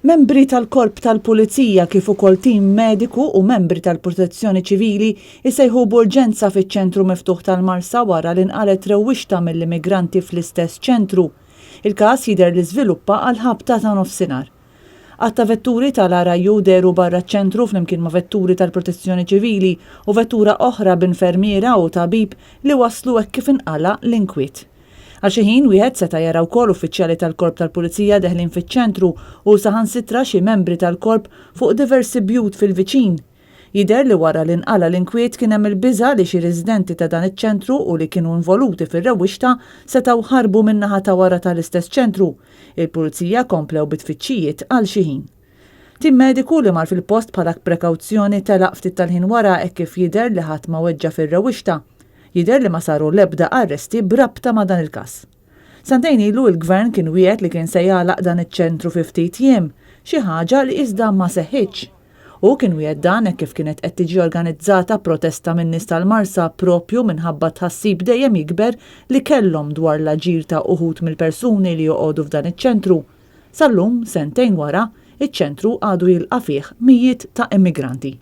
Membri tal-Korp tal-Pulizija kif ukoll tim mediku u membri tal-Protezzjoni Ċivili isejħu b'urġenza fiċ-ċentru miftuħ tal-Marsa wara li nqalet rewwixta mill-immigranti fl-istess ċentru. Il-każ jidher li żviluppa għal ħabta ta' nofsinhar. Għatta vetturi tal-RIU deru barra ċentru flimkien ma' vetturi tal-Protezzjoni Ċivili u vettura oħra b'infermiera u tabib li waslu hekk kif inqala l-inkwiet. Għal xi ħin wieħed seta' jara wkoll uffiċjali tal-Korp tal-Pulizija deħlin fiċ-ċentru u saħansitra xi membri tal-Korp fuq diversi bjut fil-viċin. Jidher li wara li nqala l-inkwiet kien hemm il-biża' li xi residenti ta' dan iċ-ċentru u li kienu involuti fir-rewwixta setgħu ħarbu min-naħa ta' wara tal-istess ċentru. Il-Pulizija komplew bit-tfittxijiet għal xi ħin. Tim mediku li mar fil-post bħala prekawzjoni telaq ftit tal-ħin wara hekk kif jidher li ħadd ma weġġa fir-rewwixta. Jidher li ma saru l-ebda arresti b'rabta ma' dan il-każ. Santejn ilu l-Gvern kien wieħed li kien se jagħlaq dan iċ-ċentru fi ftit jiem, xi ħaġa li iżda ma seħħitx. U kien wieħed dan hekk kif kienet qed tiġi organizzata protesta min-nies tal-Marsa propju minħabba tħassib dejjem jikber li kellhom dwar l-aġir ta' uħud mill-persuni li joqogħdu f'dan iċ-ċentru. Sallum, sentejn wara, iċ-ċentru għadu jilqa' fih mijiet ta' immigranti.